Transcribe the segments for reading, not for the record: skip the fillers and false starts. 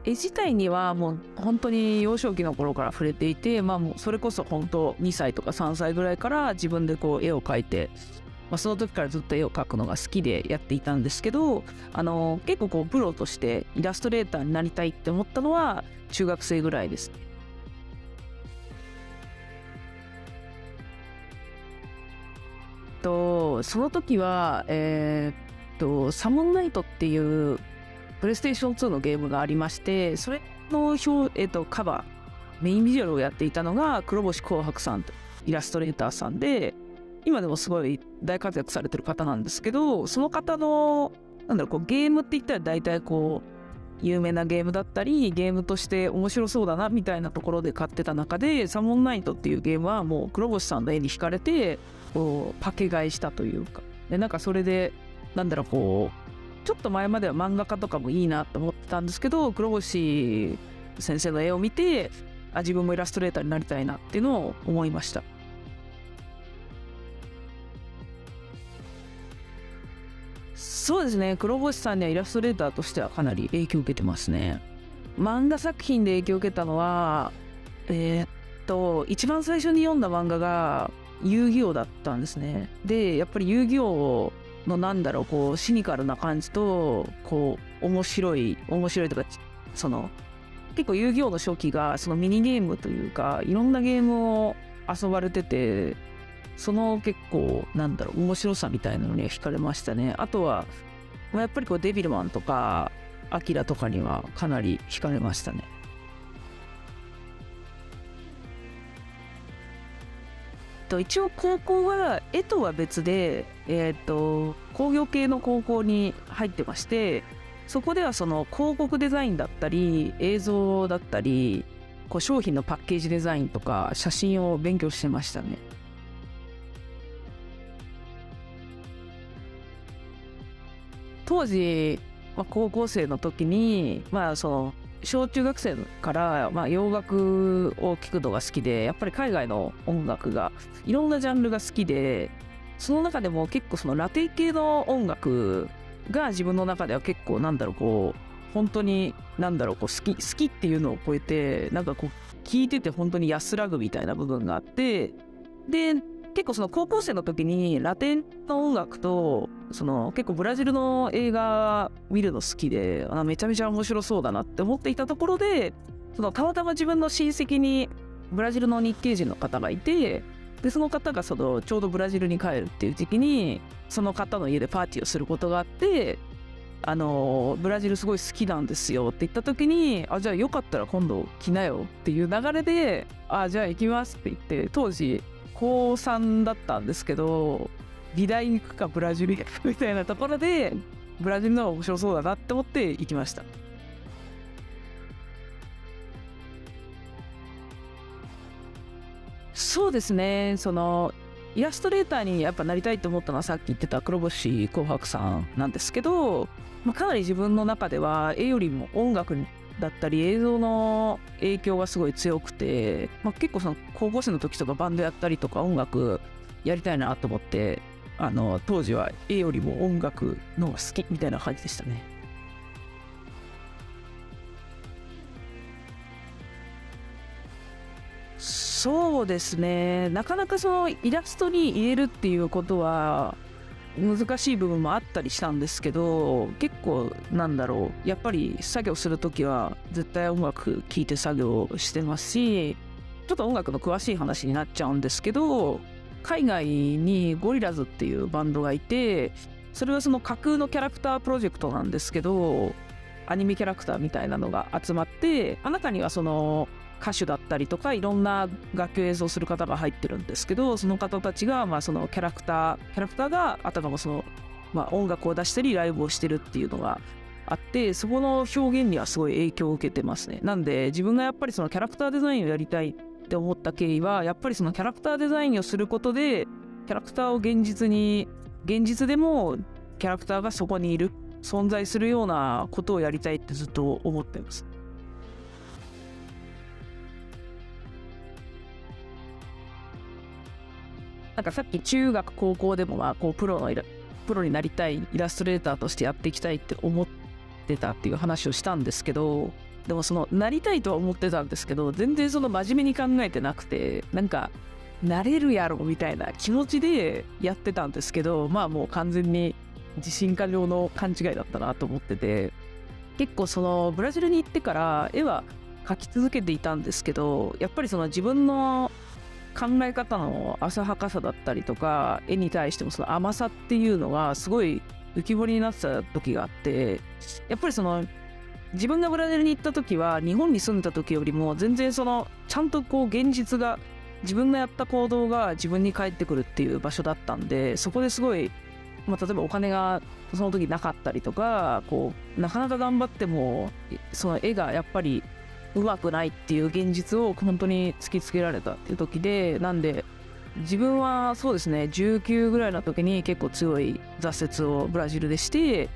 絵自体にはもう本当に幼少期の頃から触れていて、もうそれこそ本当2歳とか3歳ぐらいから自分でこう絵を描いて、その時からずっと絵を描くのが好きでやっていたんですけど、結構こうプロとしてイラストレーターになりたいって思ったのは中学生ぐらいです。その時はサモンナイトっていうプレイステーション2のゲームがありまして、それのカバーメインビジュアルをやっていたのが黒星紅白さんとイラストレーターさんで、今でもすごい大活躍されてる方なんですけど、その方のゲームって言ったら大体こう有名なゲームだったりゲームとして面白そうだなみたいなところで買ってた中で、サモンナイトっていうゲームはもう黒星さんの絵に惹かれてこうパケ買いしたというかで、それでこうちょっと前までは漫画家とかもいいなと思ってたんですけど、黒星先生の絵を見て自分もイラストレーターになりたいなっていうのを思いました。そうですね、黒星さんにはイラストレーターとしてはかなり影響を受けてますね。漫画作品で影響を受けたのは一番最初に読んだ漫画が遊戯王だったんですね。でやっぱり遊戯王のこうシニカルな感じとこう面白いとか、結構遊戯王の初期がそのミニゲームというかいろんなゲームを遊ばれてて、その結構面白さみたいなのには惹かれましたね。あとはやっぱりこうデビルマンとかアキラとかにはかなり惹かれましたね。一応高校は絵とは別で、工業系の高校に入ってまして、そこではその広告デザインだったり映像だったりこう商品のパッケージデザインとか写真を勉強してましたね。当時、高校生の時に小中学生から洋楽を聴くのが好きで、やっぱり海外の音楽がいろんなジャンルが好きで、その中でも結構そのラテン系の音楽が自分の中では結構本当に好きっていうのを超えて聴いてて本当に安らぐみたいな部分があって、で結構その高校生の時にラテンの音楽と結構ブラジルの映画見るの好きで、めちゃめちゃ面白そうだなって思っていたところで、たまたま自分の親戚にブラジルの日系人の方がいて、でその方がちょうどブラジルに帰るっていう時期にその方の家でパーティーをすることがあって、ブラジルすごい好きなんですよって言った時に、じゃあよかったら今度来なよっていう流れで、じゃあ行きますって言って、当時高3だったんですけど、美大に行くかブラジルに行くみたいなところでブラジルの方が面白そうだなって思って行きました。そうですね、イラストレーターにやっぱなりたいと思ったのはさっき言ってた黒星紅白さんなんですけど、かなり自分の中では絵よりも音楽だったり映像の影響がすごい強くて、結構高校生の時とかバンドやったりとか音楽やりたいなと思って、当時は絵よりも音楽の方が好きみたいな感じでしたね。そうですね、なかなかイラストに入れるっていうことは難しい部分もあったりしたんですけど、結構やっぱり作業するときは絶対音楽聴いて作業してますし、ちょっと音楽の詳しい話になっちゃうんですけど、海外にゴリラズっていうバンドがいて、それは架空のキャラクタープロジェクトなんですけど、アニメキャラクターみたいなのが集まって、中には歌手だったりとかいろんな楽器を演奏する方が入ってるんですけど、その方たちがそのキャラクターがあたかも音楽を出したりライブをしてるっていうのがあって、そこの表現にはすごい影響を受けてますね。なんで自分がやっぱりキャラクターデザインをやりたいって思った経緯は、やっぱりキャラクターデザインをすることでキャラクターを現実でもキャラクターがそこにいる存在するようなことをやりたいってずっと思ってます。さっき中学高校でもプロになりたいイラストレーターとしてやっていきたいって思ってたっていう話をしたんですけど、でもそのなりたいとは思ってたんですけど、全然その真面目に考えてなくて、なんかなれるやろみたいな気持ちでやってたんですけど、まあもう完全に自信過剰の勘違いだったなと思ってて、結構そのブラジルに行ってから絵は描き続けていたんですけど、やっぱりその自分の考え方の浅はかさだったりとか、絵に対してもその甘さっていうのがすごい浮き彫りになってた時があって、やっぱりその自分がブラジルに行った時は日本に住んだ時よりも全然そのちゃんとこう現実が、自分がやった行動が自分に返ってくるっていう場所だったんで、そこですごい、例えばお金がその時なかったりとか、こうなかなか頑張ってもその絵がやっぱりうまくないっていう現実を本当に突きつけられたっていう時で、なんで自分はそうですね、19ぐらいの時に結構強い挫折をブラジルでして、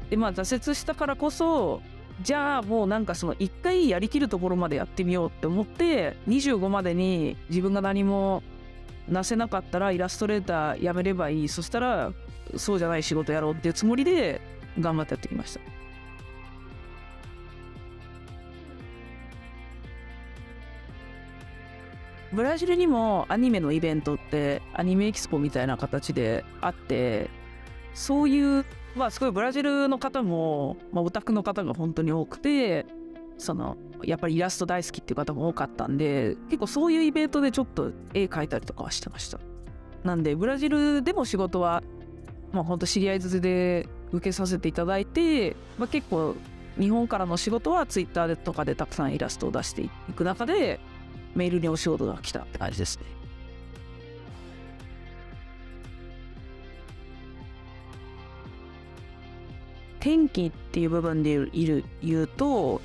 で挫折したからこそ、じゃあもうなんかその一回やりきるところまでやってみようって思って、25までに自分が何もなせなかったらイラストレーターやめればいい、そしたらそうじゃない仕事やろうっていうつもりで頑張ってやってきました。ブラジルにもアニメのイベントってアニメエキスポみたいな形であって、そういうすごいブラジルの方も、オタクの方が本当に多くて、そのやっぱりイラスト大好きっていう方も多かったんで、結構そういうイベントでちょっと絵描いたりとかはしてました。なんでブラジルでも仕事は本当知り合いづてで受けさせていただいて、結構日本からの仕事はツイッターでとかでたくさんイラストを出していく中で、メールにお仕事が来たって感じですね。転機っていう部分で言うと、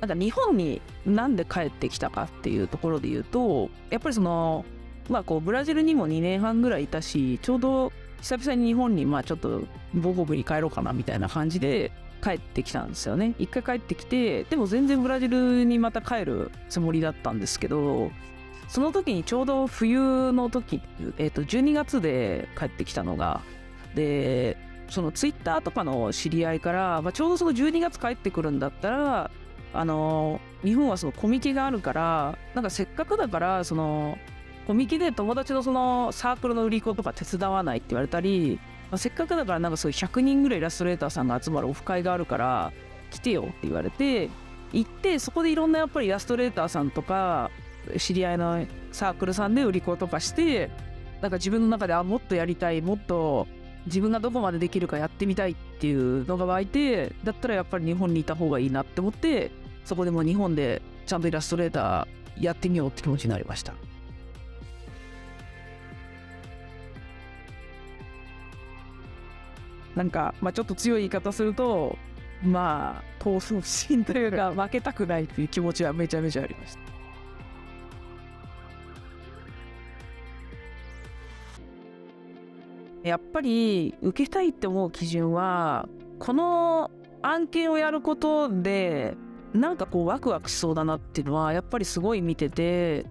なんか日本になんで帰ってきたかっていうところで言うと、やっぱりそのこうブラジルにも2年半ぐらいいたし、ちょうど久々に日本にちょっと母国に帰ろうかなみたいな感じで帰ってきたんですよね。一回帰ってきて、でも全然ブラジルにまた帰るつもりだったんですけど、その時にちょうど冬の時、12月で帰ってきたのが、でそのツイッターとかの知り合いから、ちょうどその12月帰ってくるんだったら、日本はそのコミケがあるから、なんかせっかくだからそのコミケで友達のそのサークルの売り子とか手伝わないって言われたり、せっかくだからなんかそういう100人ぐらいイラストレーターさんが集まるオフ会があるから来てよって言われて行って、そこでいろんなやっぱりイラストレーターさんとか知り合いのサークルさんで売り子とかして、なんか自分の中でもっとやりたい、もっと自分がどこまでできるかやってみたいっていうのが湧いて、だったらやっぱり日本にいた方がいいなって思って、そこでも日本でちゃんとイラストレーターやってみようって気持ちになりました。なんかちょっと強い言い方すると、闘争心というか負けたくないっていう気持ちはめちゃめちゃありました。やっぱり受けたいって思う基準は、この案件をやることでなんかこうワクワクしそうだなっていうのはやっぱりすごい見てて、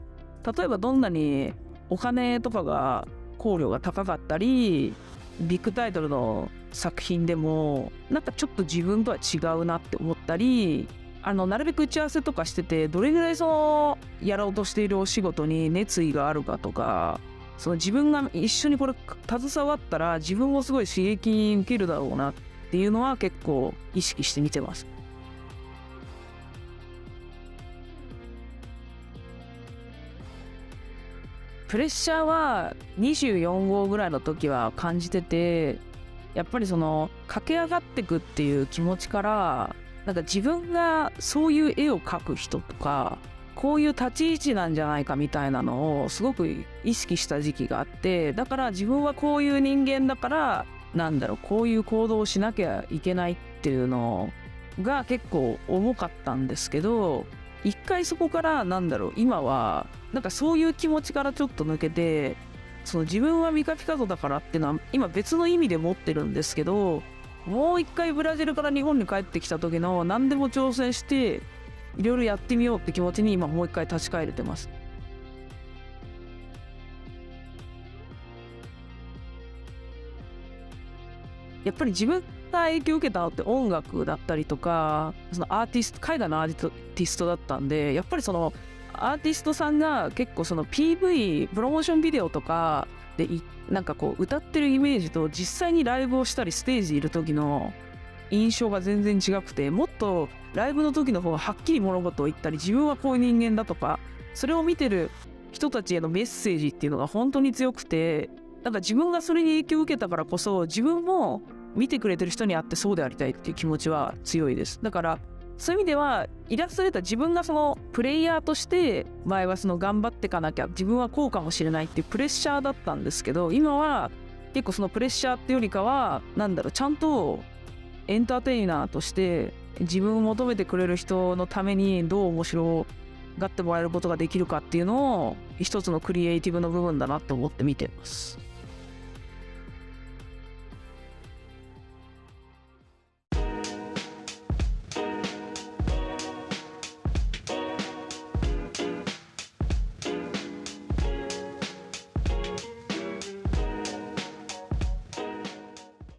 例えばどんなにお金とかが考慮が高かったりビッグタイトルの作品でもなんかちょっと自分とは違うなって思ったり、なるべく打ち合わせとかしてて、どれぐらいそのやろうとしているお仕事に熱意があるかとか、その自分が一緒にこれ携わったら自分もすごい刺激受けるだろうなっていうのは結構意識して見てます。プレッシャーは24号ぐらいの時は感じてて、やっぱりその駆け上がってくっていう気持ちから、なんか自分がそういう絵を描く人とかこういう立ち位置なんじゃないかみたいなのをすごく意識した時期があって、だから自分はこういう人間だからこういう行動をしなきゃいけないっていうのが結構重かったんですけど、一回そこから今はなんかそういう気持ちからちょっと抜けて、その自分はミカピカゾだからっていうのは今別の意味で持ってるんですけど、もう一回ブラジルから日本に帰ってきた時の何でも挑戦していろいろやってみようって気持ちに今もう一回立ち返れてます。やっぱり自分影響を受けたのって音楽だったりとか、そのアーティスト、海外のアーティストだったんで、やっぱりそのアーティストさんが結構その PV プロモーションビデオとかでなんかこう歌ってるイメージと実際にライブをしたりステージにいる時の印象が全然違くて、もっとライブの時の方がはっきり物事を言ったり、自分はこういう人間だとか、それを見てる人たちへのメッセージっていうのが本当に強くて、なんか自分がそれに影響を受けたからこそ、自分も見てくれてる人に会ってそうでありたいっていう気持ちは強いです。だからそういう意味ではイラストレーター、自分がそのプレイヤーとして前はその頑張っていかなきゃ、自分はこうかもしれないっていうプレッシャーだったんですけど、今は結構そのプレッシャーっていうよりかはちゃんとエンターテイナーとして自分を求めてくれる人のためにどう面白がってもらえることができるかっていうのを一つのクリエイティブの部分だなと思って見てます。